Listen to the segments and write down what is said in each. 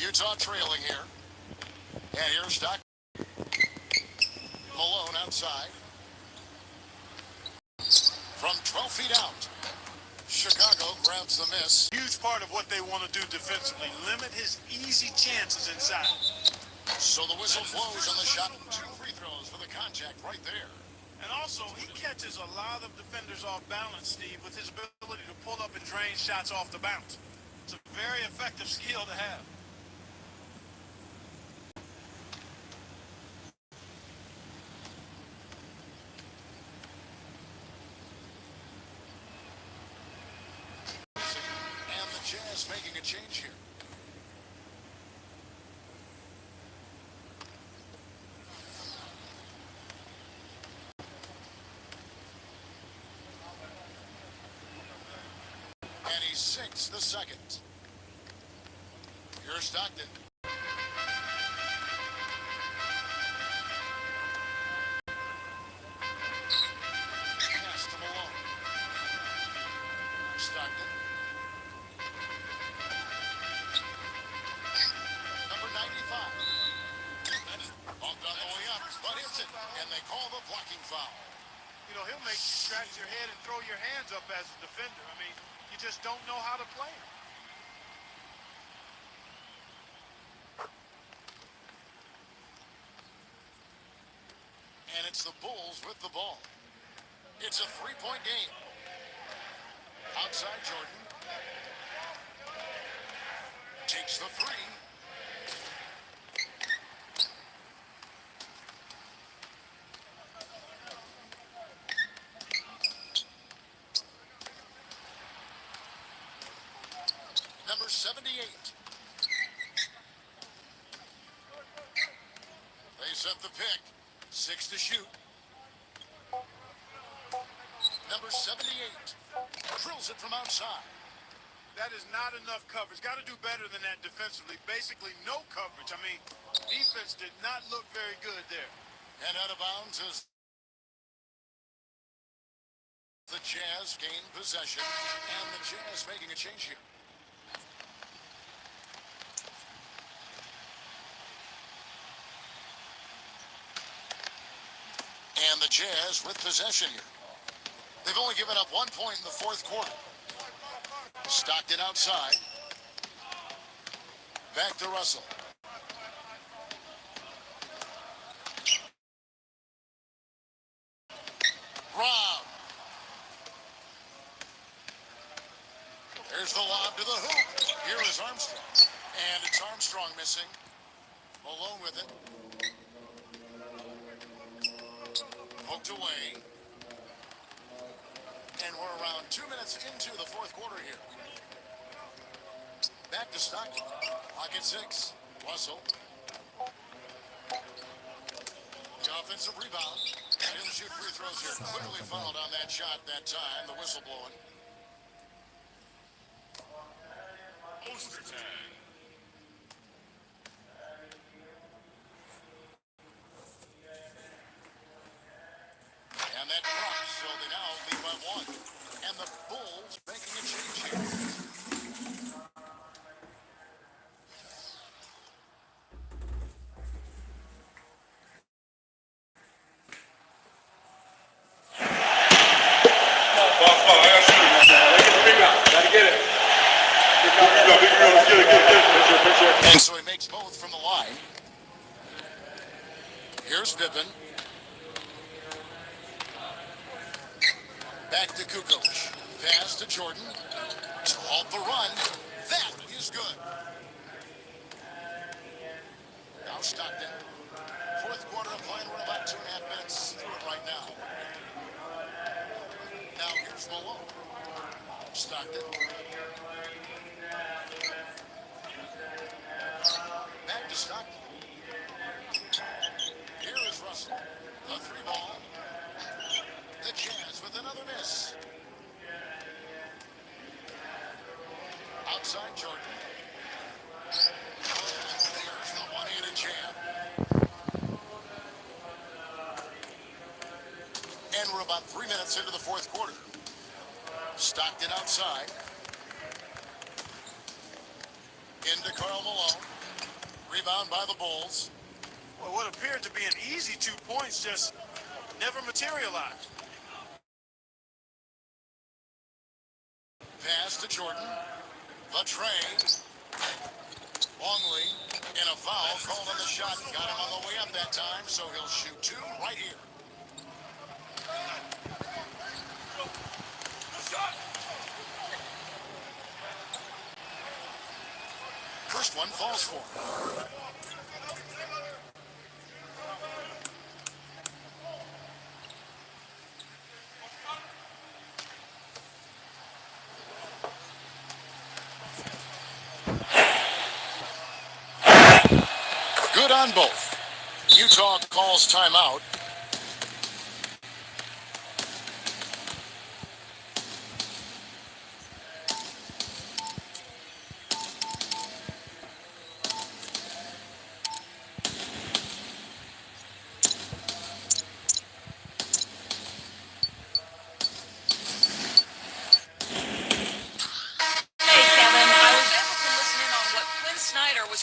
Utah trailing here. And here's Stock. Malone outside. From 12 feet out. Chicago grabs the miss. Huge part of what they want to do defensively. Limit his easy chances inside. So the whistle blows on the shot. 2 free throws for the contact right there. And also, he catches a lot of defenders off balance, Steve, with his ability to pull up and drain shots off the bounce. It's a very effective skill to have. And the Jazz making a change here. And he sinks the second. Here's Stockton. Pass to Malone. Stockton. Number 95. That's bumped on the way up, but hits it. And they call the blocking foul. You know, he'll make you scratch your head and throw your hands up as a defender. I mean, you just don't know how to play him. And it's the Bulls with the ball. It's a 3-point game. Outside Jordan. Takes the three. Number 78. They set the pick. 6 to shoot. Number 78. Drills it from outside. That is not enough coverage. Got to do better than that defensively. Basically, no coverage. I mean, defense did not look very good there. And out of bounds is the Jazz gain possession. And the Jazz making a change here. And the Jazz with possession here. They've only given up 1 point in the fourth quarter. Stockton outside. Back to Russell. Rob. There's the lob to the hoop. Here is Armstrong. And it's Armstrong missing. Malone with it. Poked away. And we're around 2 minutes into the fourth quarter here. Back to Stockton. Clock at 6. Russell. The offensive rebound. And he'll shoot free throws here. Quickly fouled on that shot that time. The whistle blowing. Poster time. And that drops, so they now lead by 1. And the Bulls making a change here. And so he makes both from the line. Here's Pippen. Back to Kukoc. Pass to Jordan. To halt the run. That is good. Now Stockton. Fourth quarter of play. We're about 2.5 minutes through it right now. Now here's Malone. Stockton. Back to Stockton. Here is Russell. The 3 ball. The Jazz with another miss. Outside Jordan. There's the one-handed jam. And we're about 3 minutes into the fourth quarter. Stockton outside. Into Karl Malone. Rebound by the Bulls. Well, what appeared to be an easy 2 points just never materialized. Pass to Jordan. The tray. Longley, and a foul called on the shot. Got him on the way up that time, so he'll shoot two right here. First one falls for him. Good on both. Utah calls timeout.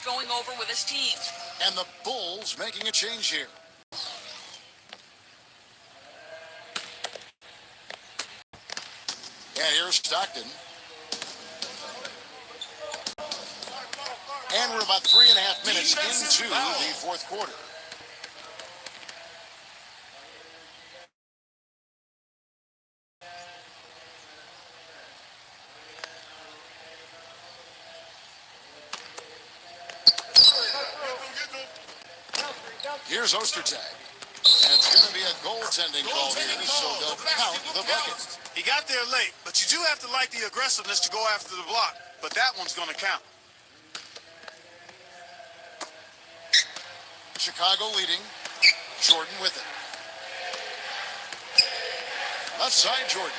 Going over with his team. And the Bulls making a change here. And here's Stockton. And we're about 3.5 minutes into the fourth quarter. Here's Ostertag. And it's going to be a goaltending call here, so they'll count the bucket. He got there late, but you do have to like the aggressiveness to go after the block. But that one's going to count. Chicago leading. Jordan with it. Left side, Jordan.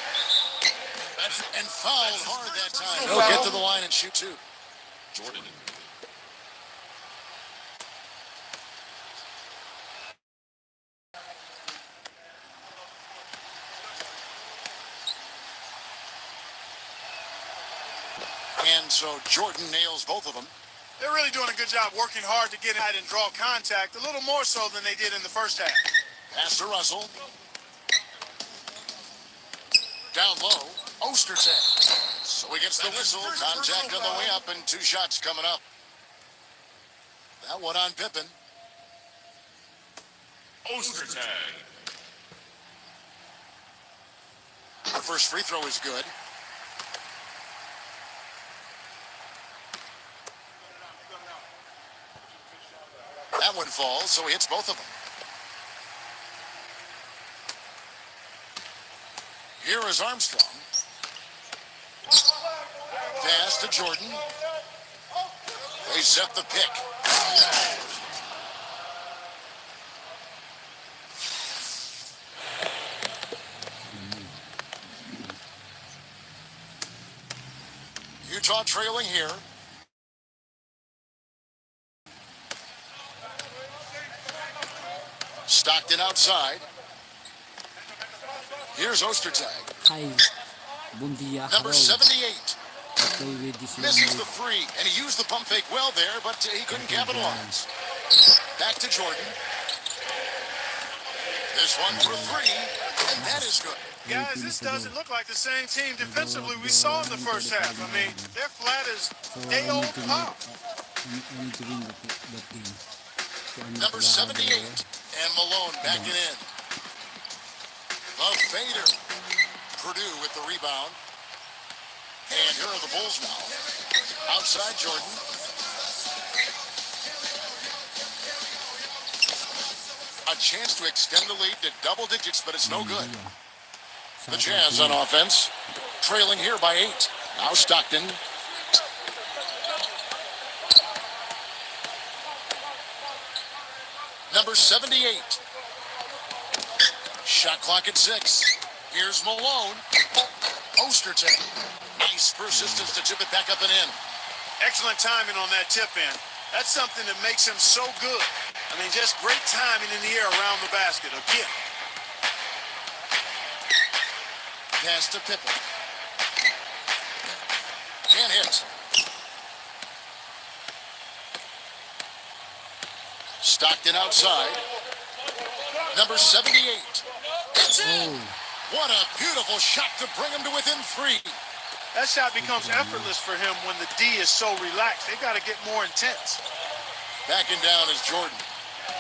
And fouled hard that time. He'll get to the line and shoot two. Jordan. And so Jordan nails both of them. They're really doing a good job working hard to get in and draw contact, a little more so than they did in the first half. Pass to Russell. Down low, Ostertag. So he gets the whistle. Contact on the way up and two shots coming up. That one on Pippen. Ostertag. The first free throw is good. That one falls, so he hits both of them. Here is Armstrong. Pass to Jordan. They set the pick. Utah trailing here. Stockton outside. Here's Ostertag. Hi, bom dia. Number 78. Play with this Misses the three, and he used the pump fake well there, but he couldn't capitalize. Back to Jordan. This one for three, and that is good. Guys, this doesn't look like the same team defensively we saw in the first half. I mean, they're flat as day-old pop. I need to win that game. So I need Number to 78, and Malone backing in. The fader. Purdue with the rebound. And here are the Bulls now. Outside Jordan. A chance to extend the lead to double digits, but it's no good. The Jazz on offense, trailing here by 8. Now Stockton. Number 78. Shot clock at 6. Here's Malone. Ostertag. Nice persistence to tip it back up and in. Excellent timing on that tip in. That's something that makes him so good. I mean, just great timing in the air around the basket. A gift. Pass to Pippen. Can't hit. Stockton outside. Number 78. It's in. What a beautiful shot to bring him to within 3. That shot becomes effortless for him when the D is so relaxed. They've got to get more intense. Backing down is Jordan.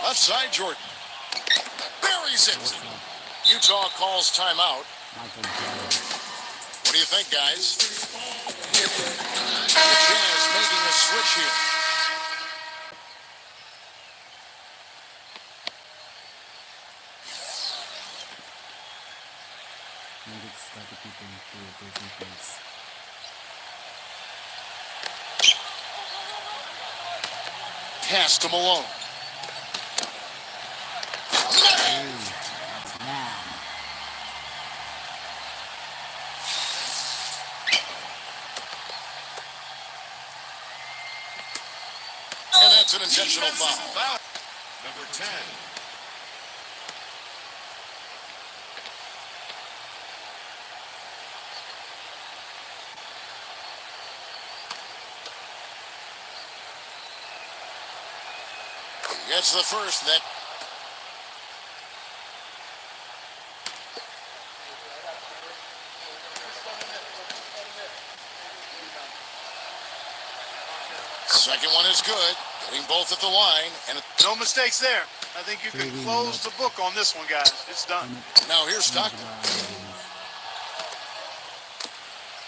Left side, Jordan. Buries it. Utah calls timeout. What do you think, guys? The Jazz making a switch here. Nuggets try to keep him to 13 points. Pass to Malone. And that's an intentional foul. Number 10. Gets the first net. Second one is good. Getting both at the line. And No mistakes there. I think you can close the book on this one, guys. It's done. now here's Stockton.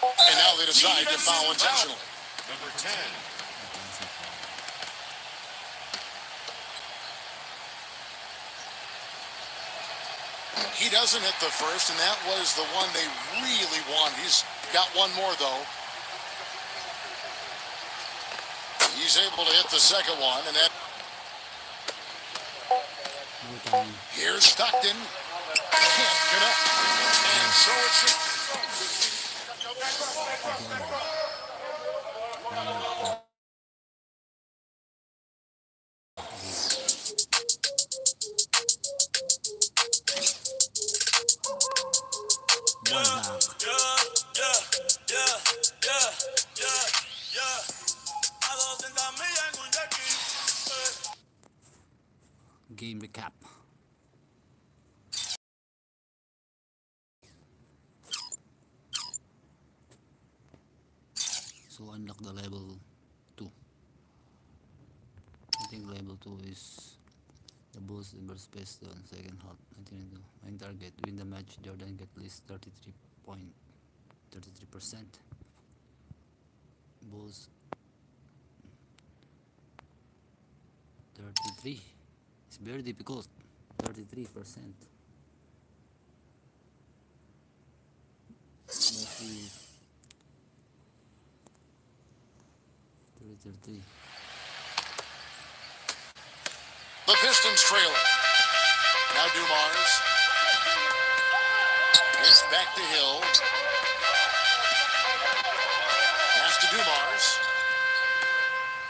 And now they decide to foul intentionally. Number 10. He doesn't hit the first, and that was the one they really wanted. He's got one more, though. He's able to hit the second one, and that... Here's Stockton. Can't connect. And so it's... Game recap. So unlock the level 2. I think level 2 is the Bulls versus Pistons second half 1992. Main target, win the match. Jordan get at least 33%. Bulls 33. It's very difficult. 33%. Let's see. 33. The Pistons trailing. Now Dumars. It's back to Hill. Pass to Dumars.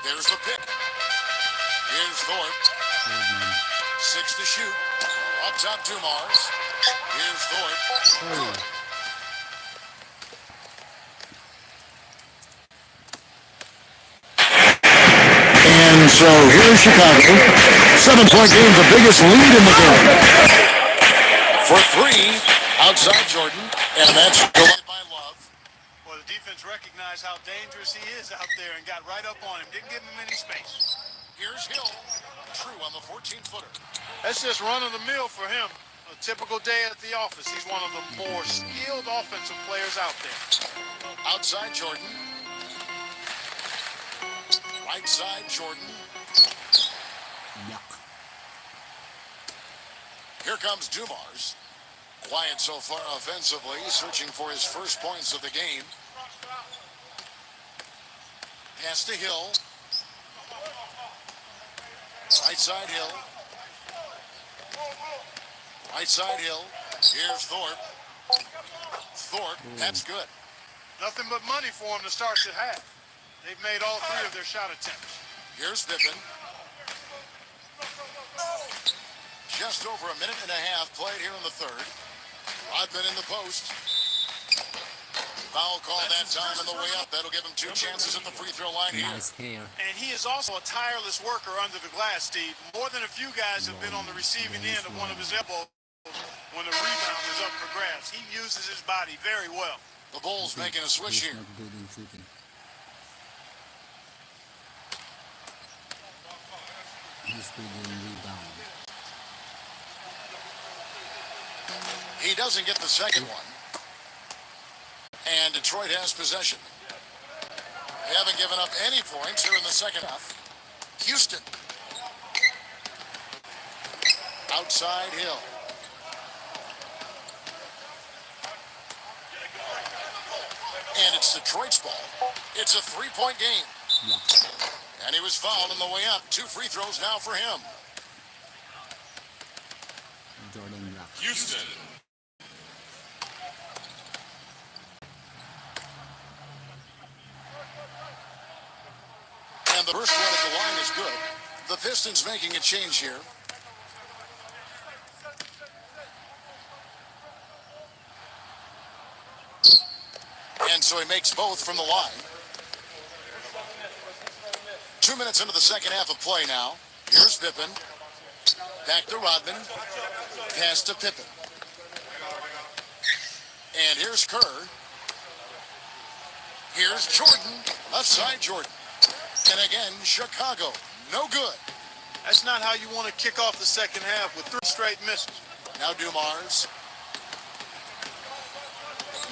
There's the pick. Here's Thorpe. 6 to shoot. Up top Dumars. Here's Thorpe. And so here's Chicago. 7-point game, the biggest lead in the game. For 3, outside Jordan. And that's going by Love. Well, the defense recognized how dangerous he is out there and got right up on him. Didn't give him any space. Here's Hill. True on the 14-footer. That's just run of the mill for him. A typical day at the office. He's one of the more skilled offensive players out there. Outside Jordan. Right side Jordan. Yuck. Here comes Dumars. Quiet so far offensively, searching for his first points of the game. Pass to Hill. Right side Hill. Right side Hill. Here's Thorpe. Thorpe, that's good. Nothing but money for him to start the half. They've made all 3 of their shot attempts. Here's Pippen. Just over a minute and a half played here in the third. Rodman in the post. Foul call that time on the way up. That'll give him 2 chances at the free throw line here. Nice hair. And he is also a tireless worker under the glass, Steve. More than a few guys have been on the receiving end of one of his elbows when the rebound is up for grabs. He uses his body very well. The Bulls making a switch He's here. not good in shooting. He's good in rebound. He doesn't get the second one. And Detroit has possession. They haven't given up any points here in the second half. Houston. Outside Hill. And it's Detroit's ball. It's a 3-point game. Block. And he was fouled on the way up. 2 free throws now for him. Jordan Block. Houston. And the first one at the line is good. The Pistons making a change here. And so he makes both from the line. 2 minutes into the second half of play now. Here's Pippen. Back to Rodman. Pass to Pippen. And here's Kerr. Here's Jordan. Left side Jordan. And again, Chicago. No good. That's not how you want to kick off the second half with 3 straight misses. Now Dumars.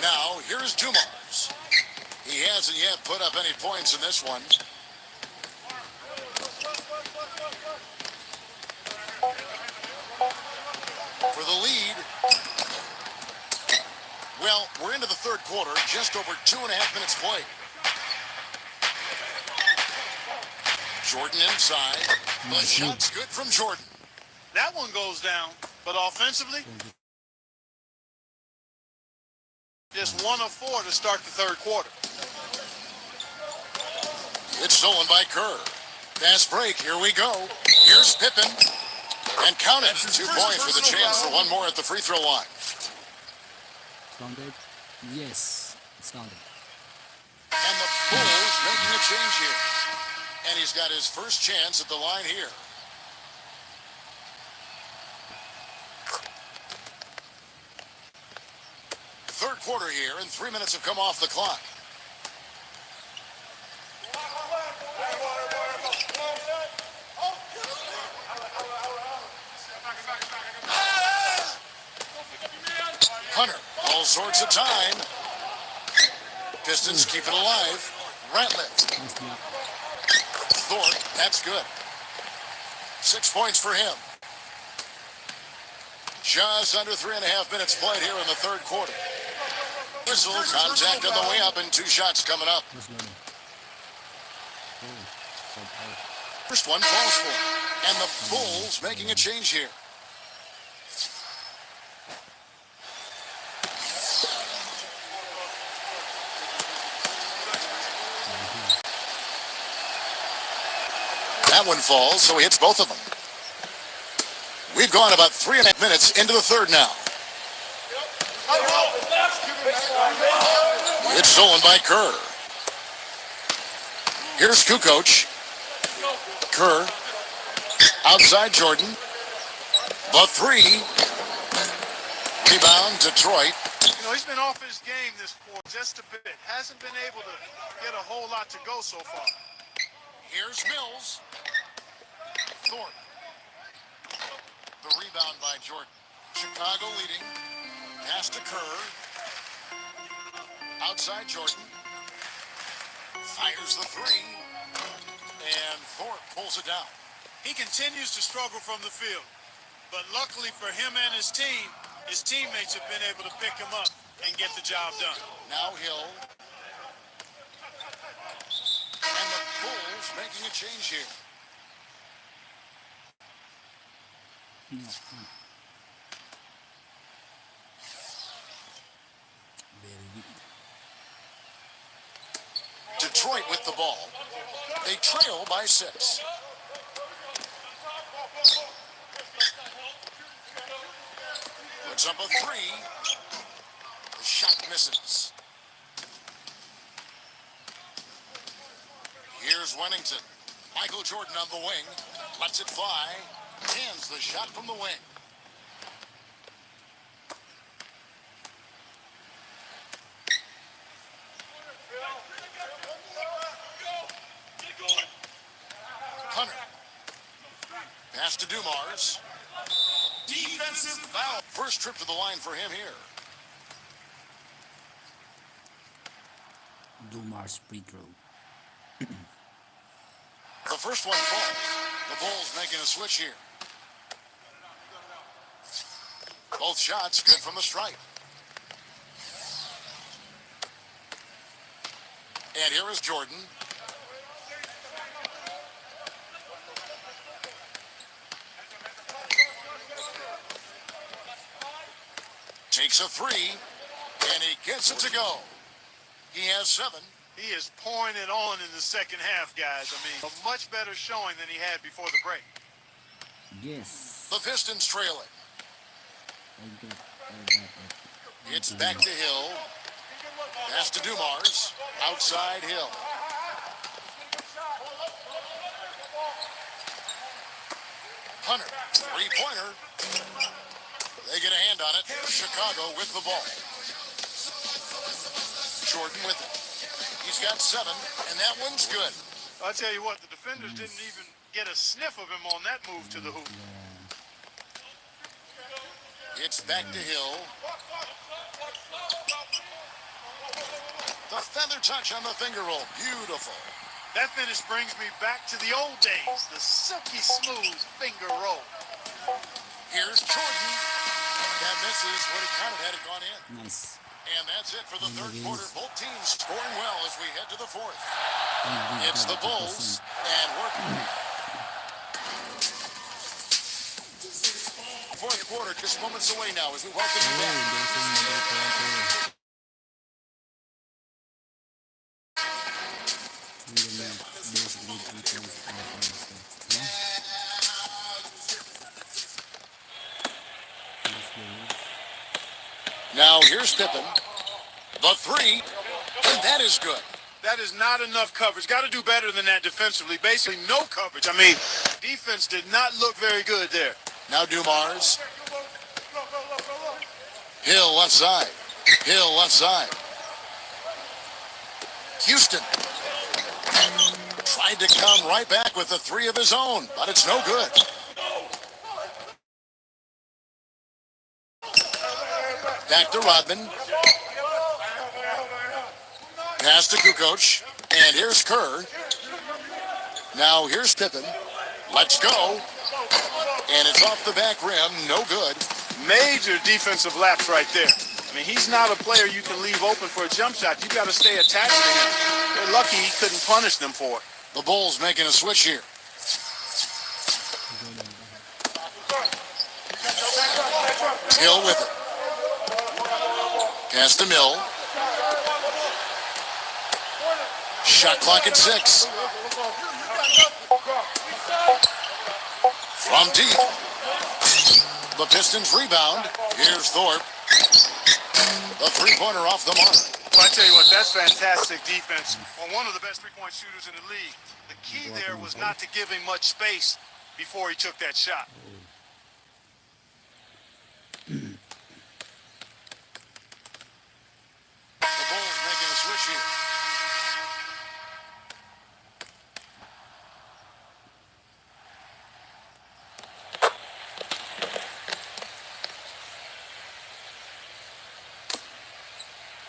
Now here's Dumars. He hasn't yet put up any points in this one. For the lead. Well, we're into the third quarter, just over 2.5 minutes played. Jordan inside. The shot's good from Jordan. That one goes down, but offensively, just 1 of 4 to start the third quarter. It's stolen by Kerr. Fast break, here we go. Here's Pippen. And count it. 2 points with a chance for one more at the free throw line. Counted? Yes, it's counted. And the Bulls making a change here. And he's got his first chance at the line here. Third quarter here, and 3 minutes have come off the clock. Hunter, all sorts of time. Pistons keep it alive. Ratliff. Nice block. Thorpe, that's good. 6 points for him. Just under 3.5 minutes played here in the third quarter. Whistle, contact on the way up, and 2 shots coming up. What's going on? Oh, so out. First one falls for him. And the Bulls making a change here. That one falls, so he hits both of them. We've gone about 3.5 minutes into the third now. It's stolen by Kerr. Here's Kukoc. Kerr. Outside Jordan. The 3. Rebound, Detroit. You know, he's been off his game this quarter just a bit. Hasn't been able to get a whole lot to go so far. Here's Mills. Thorpe. The rebound by Jordan. Chicago leading. Pass to Kerr. Outside Jordan. Fires the 3. And Thorpe pulls it down. He continues to struggle from the field. But luckily for him and his teammates have been able to pick him up and get the job done. Now Hill. And the Bulls making a change here. No. Very good. Detroit with the ball. They trail by 6. Puts up a 3. The shot misses. Here's Wennington. Michael Jordan on the wing. Lets it fly. Hands the shot from the wing. Hunter. Pass to Dumars. Defensive foul. First trip to the line for him here. Dumars free throw. The first one falls. The Bulls making a switch here. Both shots good from the stripe. And here is Jordan. Takes a three, and he gets it to go. He has 7. He is pouring it on in the second half, guys. I mean, a much better showing than he had before the break. Yes. The Pistons trail it. I got it. It's back to Hill. Pass to Dumars. Outside Hill. Hunter, three-pointer. They get a hand on it. Chicago with the ball. Jordan with it. He's got 7, and that one's good. I'll tell you what, the defenders didn't even get a sniff of him on that move to the hoop. It's back to Hill. The feather touch on the finger roll. Beautiful. That finish brings me back to the old days, the silky smooth finger roll. Here's Jordan. That misses what he kind of had it gone in. Nice. And that's it for the third quarter. Both teams scoring well as we head to the fourth. I It's did the Bulls and working. Fourth quarter just moments away now as we welcome you back. Now here's Pippen. The three, and that is good. That is not enough coverage. Got to do better than that defensively. Basically, no coverage. I mean, defense did not look very good there. Now Dumars. Hill left side. Hill left side. Houston. Tried to come right back with the 3 of his own, but it's no good. Back to Rodman. Pass to Kukoc. And here's Kerr. Now here's Pippen. Let's go. And it's off the back rim. No good. Major defensive lapse right there. I mean, he's not a player you can leave open for a jump shot. You got to stay attached to him. They're lucky he couldn't punish them for it. The Bulls making a switch here. Hill with it. Pass to Mill. Shot clock at 6. From deep. The Pistons rebound. Here's Thorpe. The three-pointer off the mark. Well, I tell you what, that's fantastic defense. Well, one of the best three-point shooters in the league. The key there was not to give him much space before he took that shot. The Bulls making a switch here.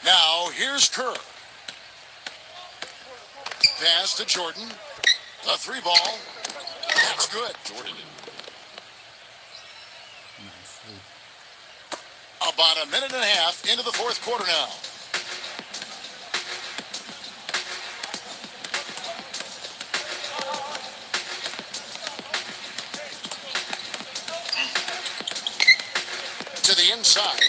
Now, here's Kerr. Pass to Jordan. The 3 ball. That's good. Jordan. About a minute and a half into the fourth quarter now. To the inside.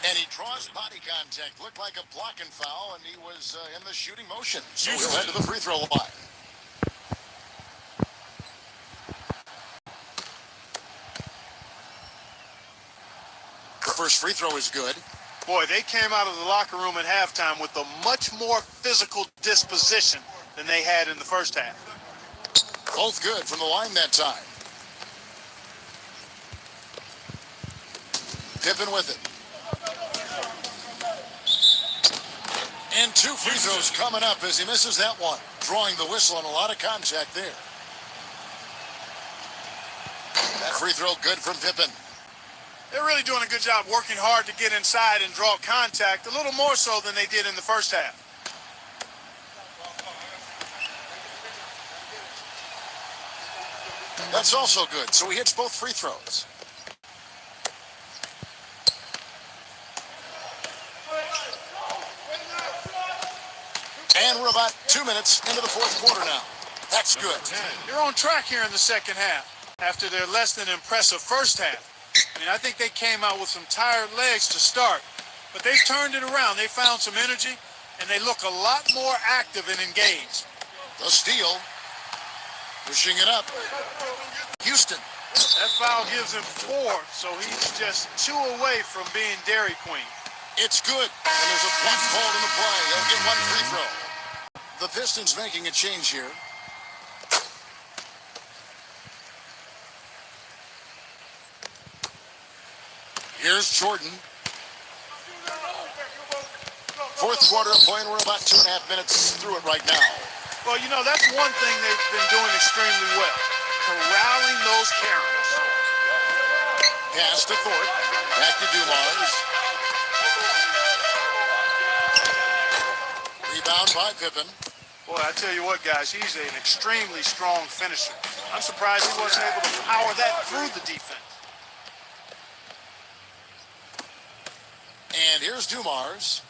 And he draws body contact. Looked like a blocking foul, and he was in the shooting motion. So he'll head to the free throw line. First free throw is good. Boy, they came out of the locker room at halftime with a much more physical disposition than they had in the first half. Both good from the line that time. Pippen with it. And 2 free throws coming up as he misses that one. Drawing the whistle on a lot of contact there. That free throw good from Pippen. They're really doing a good job working hard to get inside and draw contact, a little more so than they did in the first half. That's also good. So he hits both free throws. And we're about 2 minutes into the fourth quarter now. That's good. You're on track here in the second half after their less than impressive first half. I mean, I think they came out with some tired legs to start, but they've turned it around. They found some energy, and they look a lot more active and engaged. The steal. Pushing it up. Houston. That foul gives him 4, so he's just 2 away from being Dairy Queen. It's good. And there's a block called in the play. He'll get 1 free throw. The Pistons making a change here. Here's Jordan. Fourth quarter of play, and we're about 2.5 minutes through it right now. Well, you know, that's one thing they've been doing extremely well, corralling those Karens. Pass to Thorpe. Back to Dumars. Rebound by Pippen. Boy, I tell you what, guys, he's an extremely strong finisher. I'm surprised he wasn't able to power that through the defense. And here's Dumars.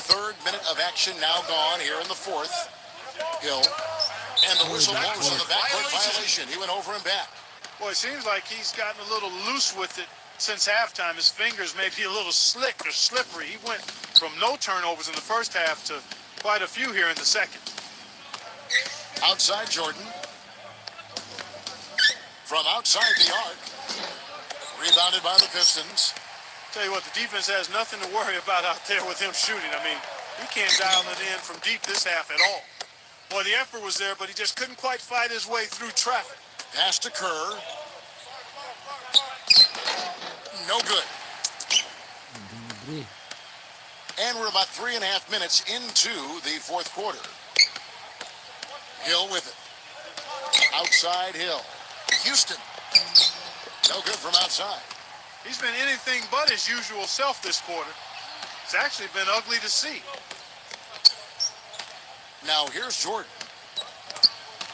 3rd minute of action now gone here in the 4th. Hill. And the whistle blows on the backcourt violation. He went over and back. Boy, it seems like he's gotten a little loose with it since halftime. His fingers may be a little slick or slippery. He went from no turnovers in the first half to quite a few here in the second. Outside Jordan. From outside the arc. Rebounded by the Pistons. Tell you what, the defense has nothing to worry about out there with him shooting. I mean, he can't dial it in from deep this half at all. Boy, the effort was there, but he just couldn't quite fight his way through traffic. Pass to Kerr. No good. And we're about 3.5 minutes into the fourth quarter. Hill with it. Outside Hill. Houston. No good from outside. He's been anything but his usual self this quarter. It's actually been ugly to see. Now here's Jordan.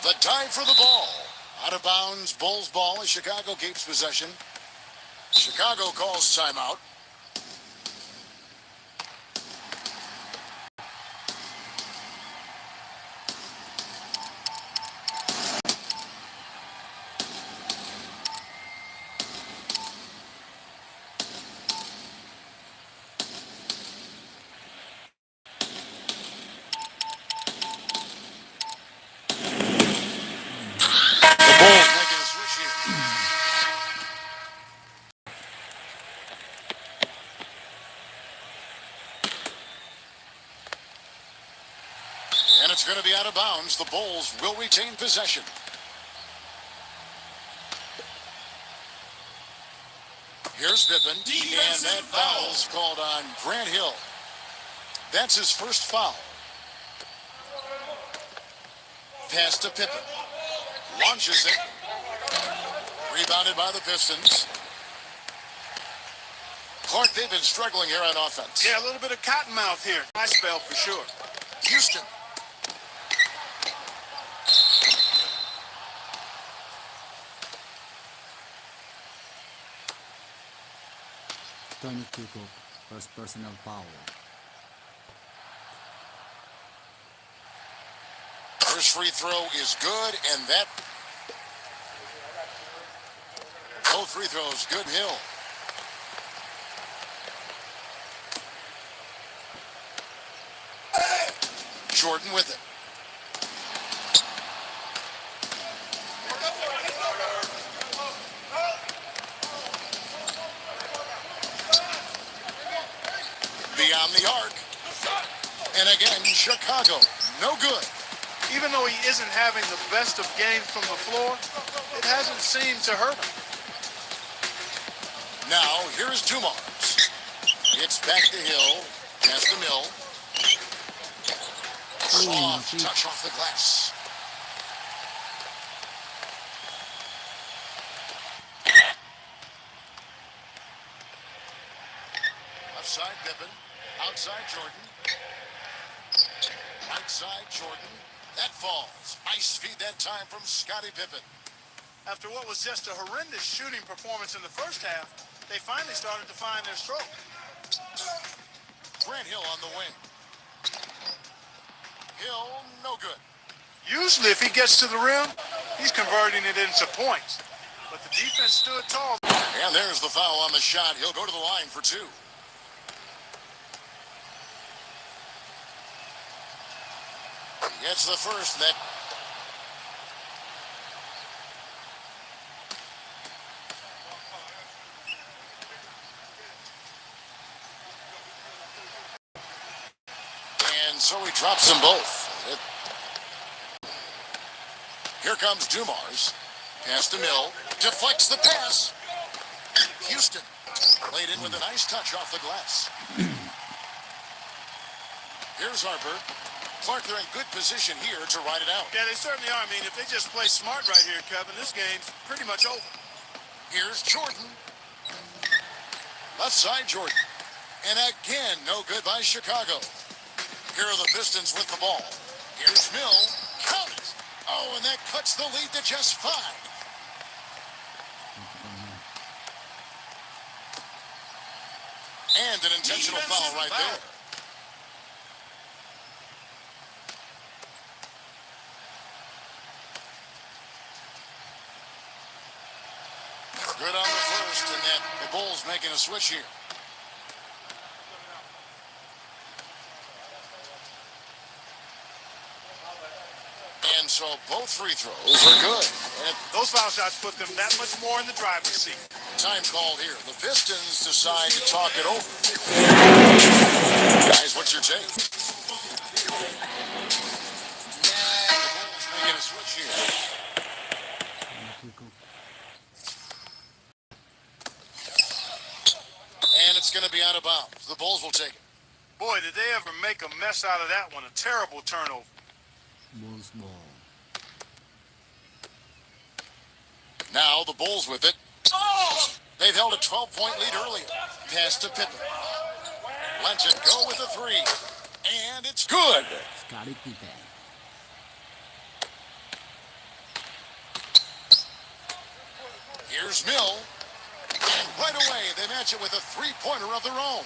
The dive for the ball. Out of bounds, Bulls ball as Chicago keeps possession. Chicago calls timeout. It's going to be out of bounds. The Bulls will retain possession. Here's Pippen, and that foul's called on Grant Hill. That's his first foul. Pass to Pippen. Launches it. Rebounded by the Pistons. Clark, they've been struggling here on offense. Yeah, a little bit of cottonmouth here. Nice spell for sure. Houston. 22 first personal foul. First free throw is good, and that both free throws good. Hill. Jordan with it. again, Chicago. No good. Even though he isn't having the best of games from the floor, it hasn't seemed to hurt him. Now, here's Dumars. It's back to Hill. Pass to Mill. Soft touch off the glass. Left side, Pippen. Outside, Jordan. Right side, Jordan. That falls. Nice feed that time from Scottie Pippen. After what was just a horrendous shooting performance in the first half, they finally started to find their stroke. Grant Hill on the wing. Hill, no good. Usually if he gets to the rim, he's converting it into points. But the defense stood tall. And there's the foul on the shot. He'll go to the line for two. Gets the first. That and so he drops them both. Here comes Dumars. Pass to Mill. Deflects the pass. Houston played in with a nice touch off the glass. Here's Harper. Clark, they're in good position here to ride it out. Yeah, they certainly are. I mean, if they just play smart right here, Kevin, this game's pretty much over. Here's Jordan. Left side, Jordan. And again, no good by Chicago. Here are the Pistons with the ball. Here's Mill. Count it. Oh, and that cuts the lead to just 5. And an intentional foul right there. Good on the first, and that the Bulls making a switch here. And so both free throws are good. And those foul shots put them that much more in the driver's seat. Time called here. The Pistons decide to talk it over. Guys, what's your take? The Bulls making a switch here. And it's going to be out of bounds. The Bulls will take it. Boy, did they ever make a mess out of that one. A terrible turnover. Bulls ball. Now the Bulls with it. They've held a 12-point lead earlier. Pass to Pippen. Lets it go with a 3. And it's good. Scottie Pippen. Here's Mill. And right away, they match it with a 3-pointer of their own.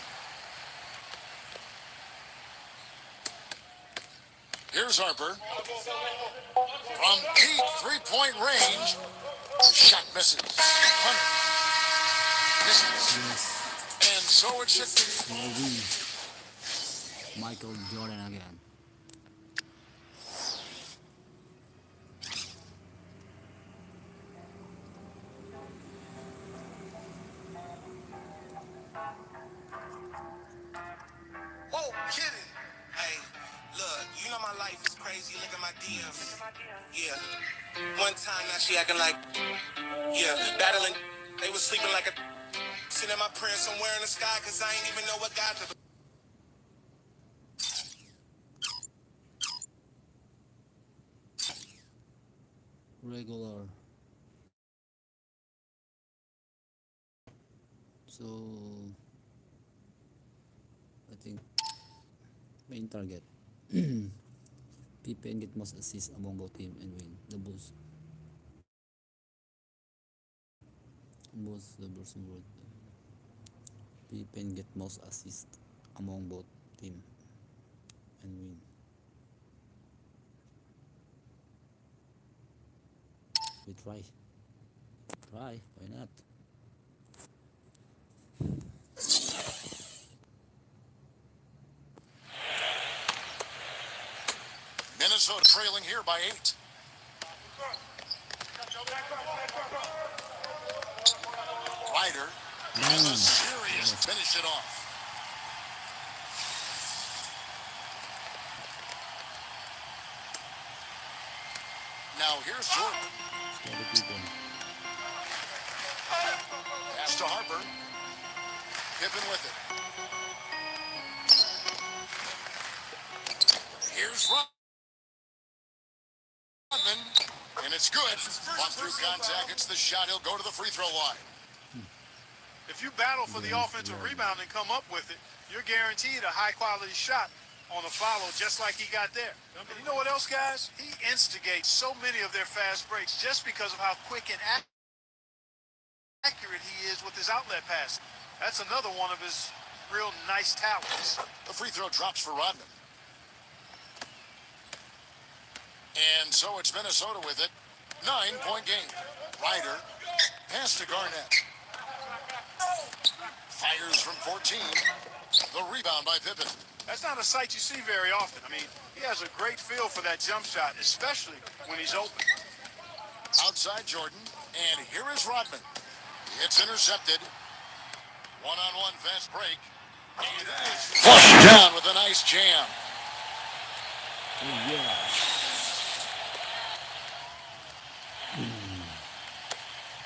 Here's Harper. From deep 3-point range. Shot misses. Hunter. Misses. Yes. And so it should be. Michael Jordan again. Whoa, kidding. Hey, look, you know my life is crazy. Look at my DMs. Yeah. One time now she acting like, yeah, battling. They was sleeping like a. Sitting in my prayers somewhere in the sky, cause I ain't even know what God to. Regular. So I think main target. Pippen get most assists among both team and win the Bulls. The Bulls word. Pippen get most assists among both team and win. We try. Why not? Minnesota trailing here by 8. Ryder has a serious finish it off. Now here's Jordan. Scary Pippen. Pass to Harper. Pippen with it. Here's Rodman. And it's good. One through contact. It's the shot. He'll go to the free throw line. If you battle for the offensive rebound and come up with it, you're guaranteed a high-quality shot on a follow just like he got there. And you know what else, guys? He instigates so many of their fast breaks just because of how quick and accurate he is with his outlet pass. That's another one of his real nice talents. The free throw drops for Rodman. And so it's Minnesota with it. 9-point game. Ryder. Pass to Garnett. Fires from 14. The rebound by Pippen. That's not a sight you see very often. I mean, he has a great feel for that jump shot, especially when he's open. Outside Jordan. And here is Rodman. It's intercepted. One-on-one fast break. And flushed down with a nice jam. Oh, yeah.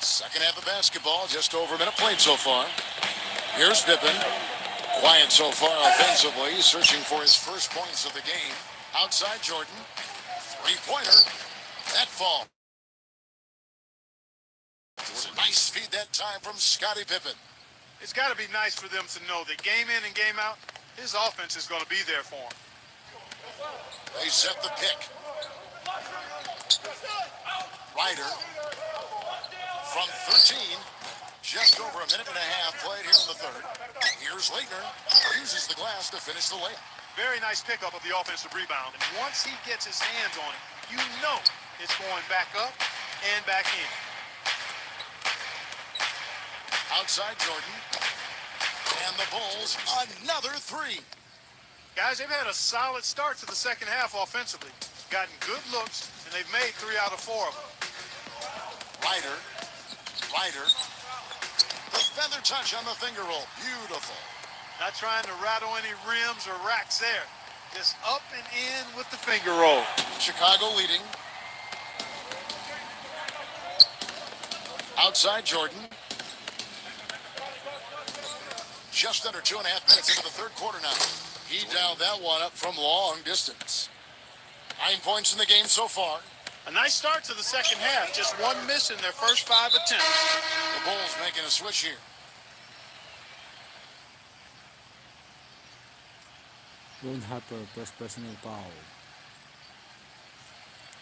Second half of basketball, just over a minute played so far. Here's Pippen. Quiet so far offensively, searching for his first points of the game. Outside Jordan. Three-pointer. That fall. Nice feed that time from Scottie Pippen. It's got to be nice for them to know that game in and game out, his offense is going to be there for him. They set the pick. Ryder from 13. Just over a minute and a half played here in the third. Here's Leitner. Uses the glass to finish the layup. Very nice pickup of the offensive rebound. And once he gets his hands on it, you know it's going back up and back in. Outside Jordan. And the Bulls, another three. Guys, they've had a solid start to the second half offensively. Gotten good looks, and they've made 3 out of 4 of them. Ryder. The feather touch on the finger roll. Beautiful. Not trying to rattle any rims or racks there. Just up and in with the finger roll. Chicago leading. Outside Jordan. Just under 2.5 minutes into the third quarter now. He dialed that one up from long distance. 9 points in the game so far. A nice start to the second half. Just one miss in their first 5 attempts. The Bulls making a switch here. Ron Harper plus personal foul.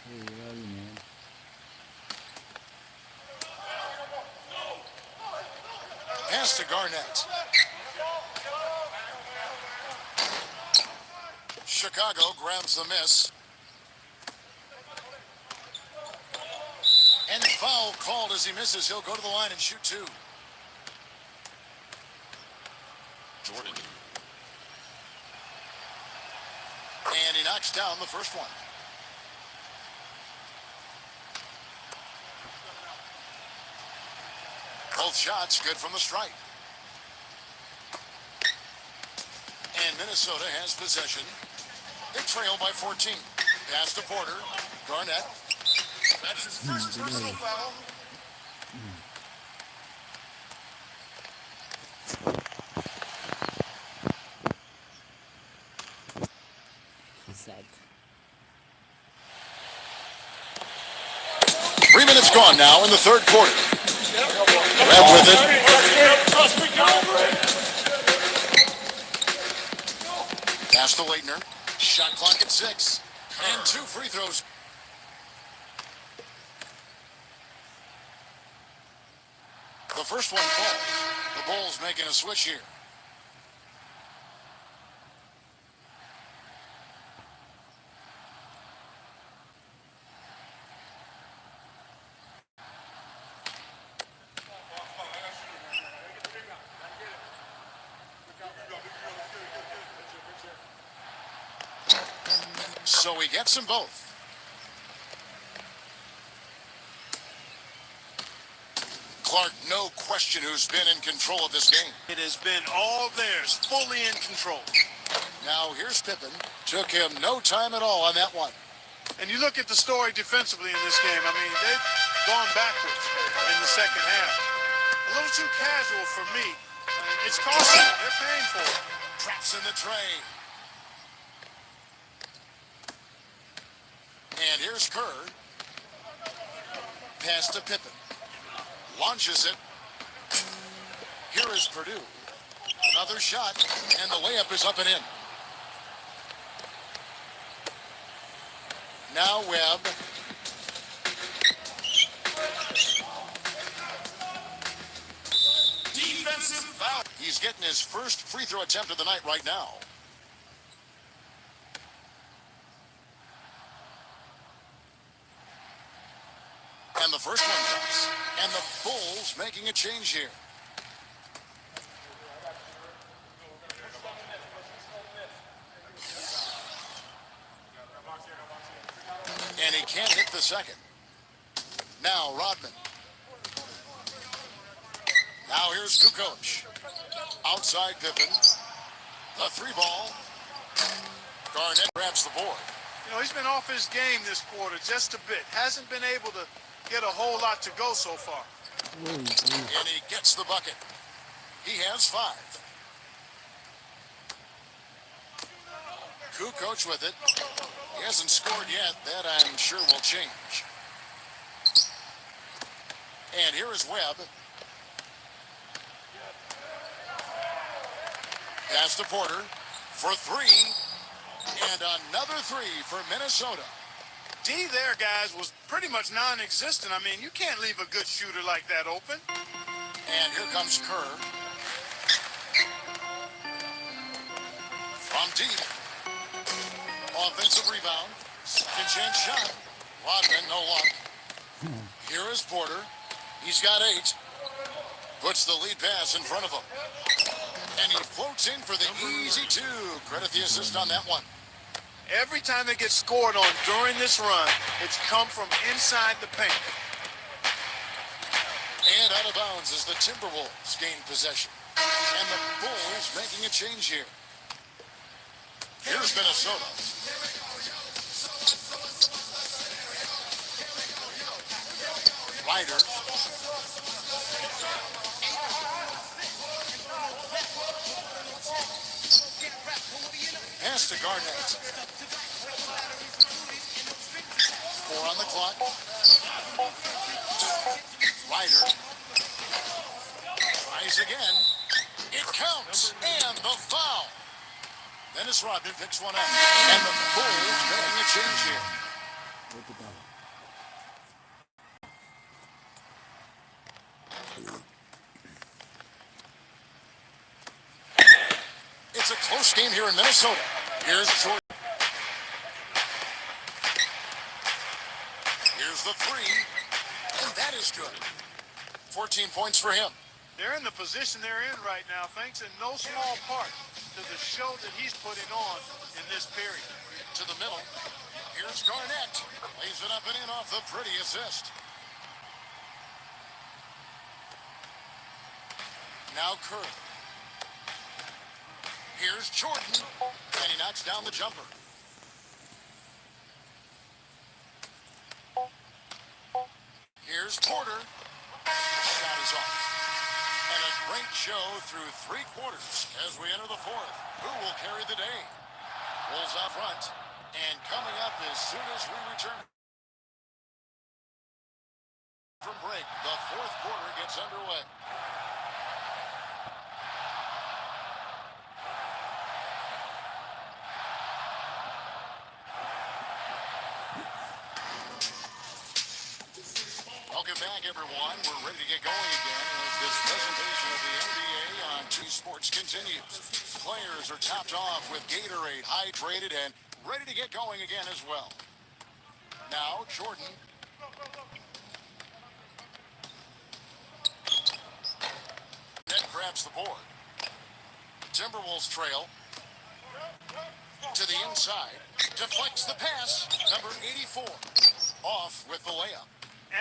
Hey, where are you, man? Pass to Garnett. Chicago grabs the miss. And foul called as he misses. He'll go to the line and shoot 2. Jordan. And he knocks down the first one. Both shots good from the stripe. And Minnesota has possession. They trail by 14. Pass to Porter. Garnett. That's his first personal foul. Sad. 3 minutes gone now in the third quarter. Grab with it. Pass to Leitner. Shot clock at 6. And 2 free throws. The first one falls. The Bulls making a switch here. So he gets them both. Clark, no question who's been in control of this game. It has been all theirs, fully in control. Now here's Pippen. Took him no time at all on that one. And you look at the story defensively in this game. I mean, they've gone backwards in the second half. A little too casual for me. It's costly. They're paying for it. Traps in the tray. And here's Kerr. Pass to Pippen. Launches it. Here is Purdue. Another shot, and the layup is up and in. Now Webb. Defensive foul. He's getting his first free throw attempt of the night right now. And the first one drops. And the Bulls making a change here. And he can't hit the second. Now Rodman. Now here's Kukoc. Outside Pippen. The three ball. Garnett grabs the board. You know, he's been off his game this quarter just a bit. Hasn't been able to get a whole lot to go so far. And he gets the bucket. He has 5. Kukoc with it. He hasn't scored yet. That I'm sure will change. And here is Webb. Pass to Porter for 3. And another 3 for Minnesota. D there, guys, was pretty much non-existent. I mean, you can't leave a good shooter like that open. And here comes Kerr. From deep. Offensive rebound. Second chance shot. Rodman, no luck. Here is Porter. He's got 8. Puts the lead pass in front of him. And he floats in for the easy 2. Credit the assist on that one. Every time they get scored on during this run, it's come from inside the paint. And out of bounds as the Timberwolves gain possession. And the Bulls making a change here. Here's Minnesota. Ryder. Pass to Garnett. 4 on the clock. Ryder. Tries again. It counts. And the foul. Dennis Rodman picks one up. And the Bulls making a change here. It's a close game here in Minnesota. Here's Jordan. Here's the 3. And that is good. 14 points for him. They're in the position they're in right now, thanks in no small part to the show that he's putting on in this period. To the middle. Here's Garnett. Lays it up and in off the pretty assist. Now Kerr. Here's Jordan. And he knocks down the jumper. Here's Porter. Shot is off. And a great show through 3 quarters as we enter the 4th. Who will carry the day? Bulls out front. And coming up as soon as we return from break, the 4th quarter gets underway. Welcome back, everyone. We're ready to get going again as this presentation of the NBA on 2 Sports continues. Players are topped off with Gatorade, hydrated, and ready to get going again as well. Now, Jordan. Net grabs the board. Timberwolves trail. To the inside. Deflects the pass. Number 84. Off with the layup.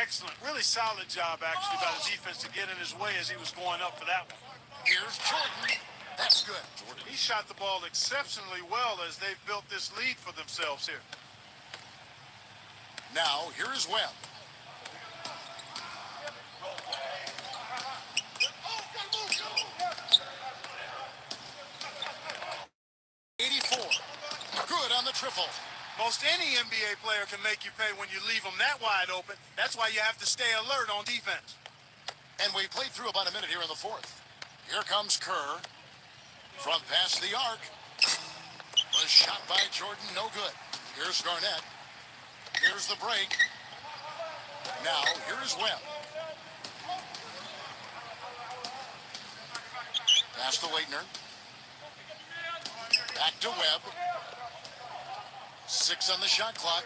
Excellent. Really solid job, actually, by the defense to get in his way as he was going up for that one. Here's Jordan. That's good. Jordan. He shot the ball exceptionally well as they've built this lead for themselves here. Now, here is Webb. Good on the triple. Most any NBA player can make you pay when you leave them that wide open. That's why you have to stay alert on defense. And we played through about a minute here in the fourth. Here comes Kerr from past the arc. Was shot by Jordan, no good. Here's Garnett. Here's the break. Now, here's Webb. Pass to Leitner. Back to Webb. 6 on the shot clock.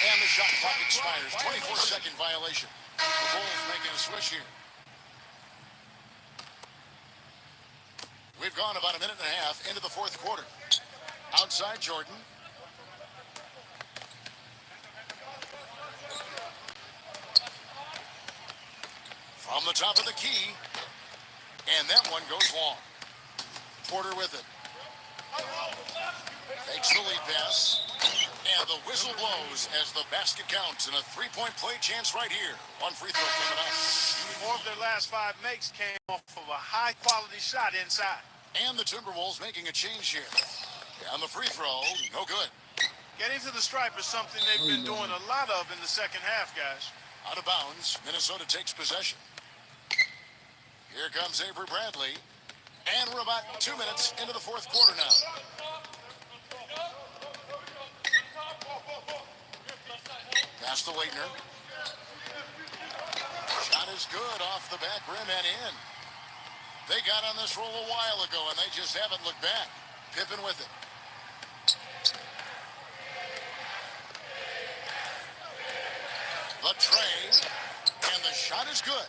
And the shot clock expires. 24-second violation. The Bulls making a switch here. We've gone about a minute and a half into the fourth quarter. Outside Jordan. From the top of the key. And that one goes long. Porter with it. Takes the lead pass. And the whistle blows as the basket counts. And a three-point play chance right here. One free throw coming up. 4 of their last 5 makes came off of a high-quality shot inside. And the Timberwolves making a change here. And the free throw, no good. Getting to the stripe is something they've been doing a lot of in the second half, guys. Out of bounds, Minnesota takes possession. Here comes Avery Bradley. And we're about 2 minutes into the fourth quarter now. Pass to Leitner. Shot is good off the back rim and in. They got on this roll a while ago, and they just haven't looked back. Pippen with it. The tray, and the shot is good.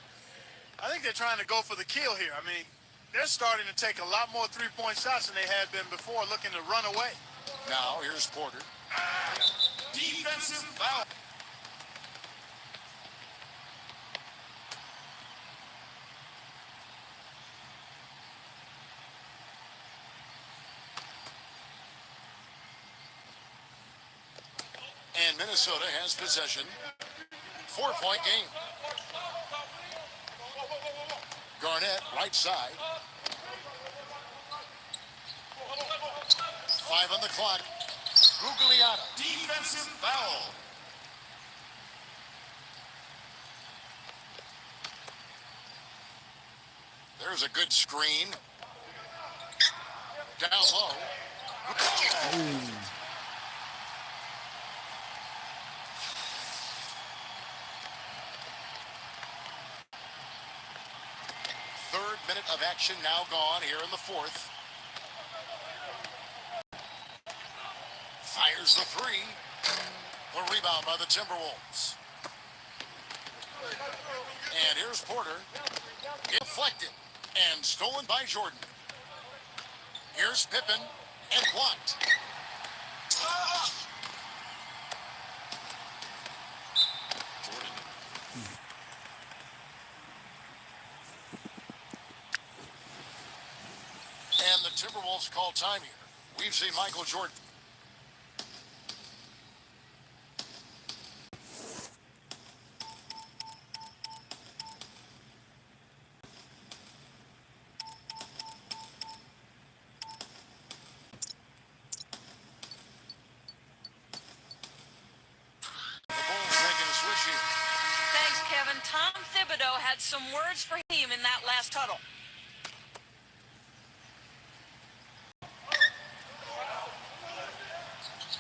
I think they're trying to go for the kill here. I mean, they're starting to take a lot more three-point shots than they had been before, looking to run away. Now, here's Porter. Defensive foul. And Minnesota has possession. 4-point game. Garnett, right side. 5 on the clock. Gugliotta. Defensive foul. There's a good screen. Down low. Third minute of action now gone here in the fourth. Fires the three. The rebound by the Timberwolves. And here's Porter. Deflected and stolen by Jordan. Here's Pippen and blocked. Jordan. And the Timberwolves call time here. We've seen Michael Jordan. Thanks, Kevin. Tom Thibodeau had some words for him in that last huddle.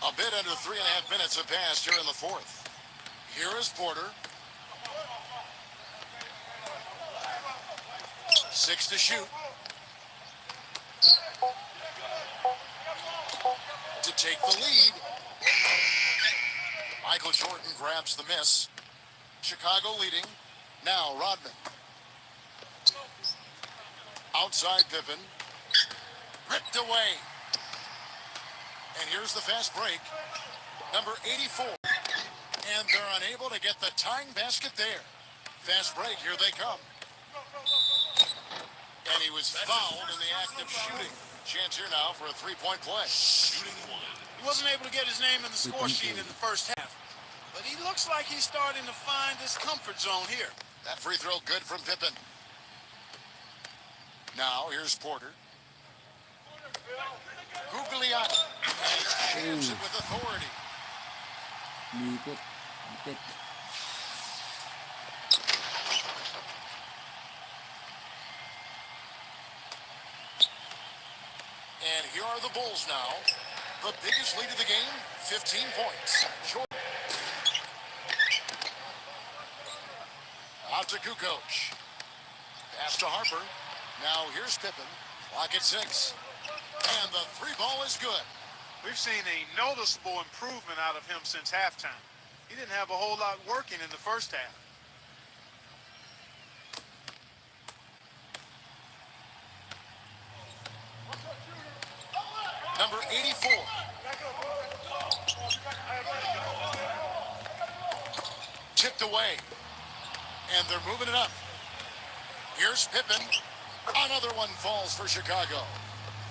A bit under 3.5 minutes have passed here in the fourth. Here is Porter. 6 to shoot. To take the lead. Michael Jordan grabs the miss. Chicago leading. Now Rodman. Outside Pippen. Ripped away. And here's the fast break. Number 84. And they're unable to get the tying basket there. Fast break, here they come. And he was fouled in the act of shooting. Chance here now for a three-point play. Shooting one. He wasn't able to get his name in the score sheet in the first half, but he looks like he's starting to find his comfort zone here. That free throw good from Pippen. Now here's Porter. Gugliotti. Jams it with authority. Lipot. Lipit. And here are the Bulls now. The biggest lead of the game, 15 points. Jordan. Out to Kukoc. Pass to Harper. Now here's Pippen. Clock at 6. And the three ball is good. We've seen a noticeable improvement out of him since halftime. He didn't have a whole lot working in the first half. Number 84. Tipped away. And they're moving it up. Here's Pippen. Another one falls for Chicago.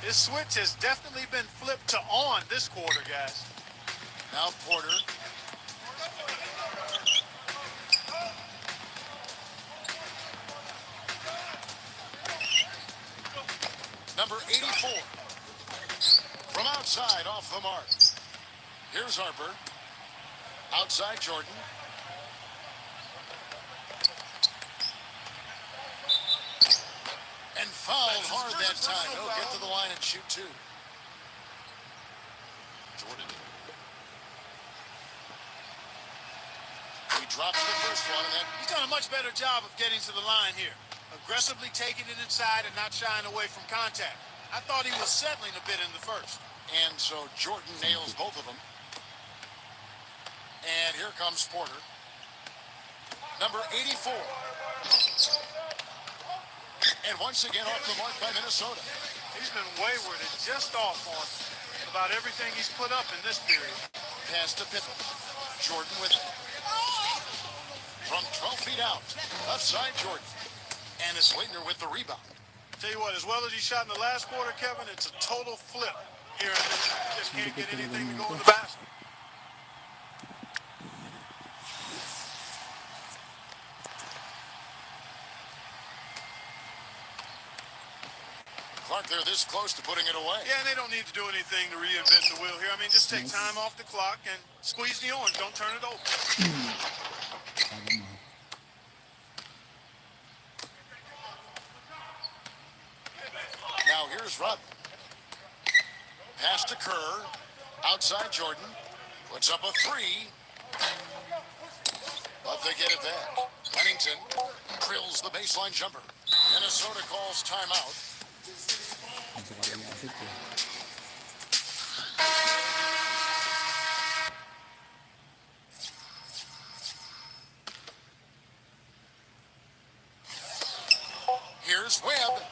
His switch has definitely been flipped to on this quarter, guys. Now Porter. Number 84. From outside, off the mark. Here's Harper. Outside Jordan. And fouled hard that time. He'll get to the line and shoot two. Jordan. He drops the first one. And then He's done a much better job of getting to the line here. Aggressively taking it inside and not shying away from contact. I thought he was settling a bit in the first. And so Jordan nails both of them. And here comes Porter. Number 84. And once again off the mark by Minnesota. He's been wayward and just off on about everything he's put up in this period. Pass to Pippen. Jordan with it. From 12 feet out. Left side Jordan. And it's Leitner with the rebound. Tell you what, as well as he shot in the last quarter, Kevin, it's a total flip here in this. Just can't get anything to go in the basket. Clark, they're this close to putting it away. Yeah, and they don't need to do anything to reinvent the wheel here. I mean, just take time off the clock and squeeze the orange. Don't turn it over. Now here's Rudd. Pass to Kerr. Outside Jordan. Puts up a three. But they get it back. Pennington drills the baseline jumper. Minnesota calls timeout. Here's Webb.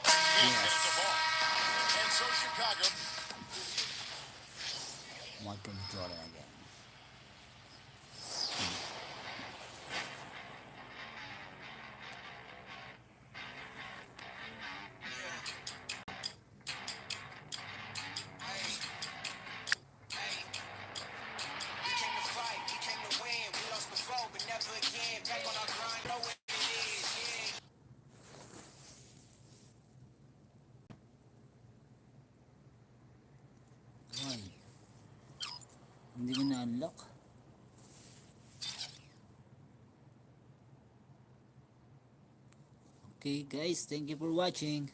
Can't get it to fall. And so Chicago. Michael Jordan again. Ay. Hindi ko na-unlock. Okay guys, thank you for watching.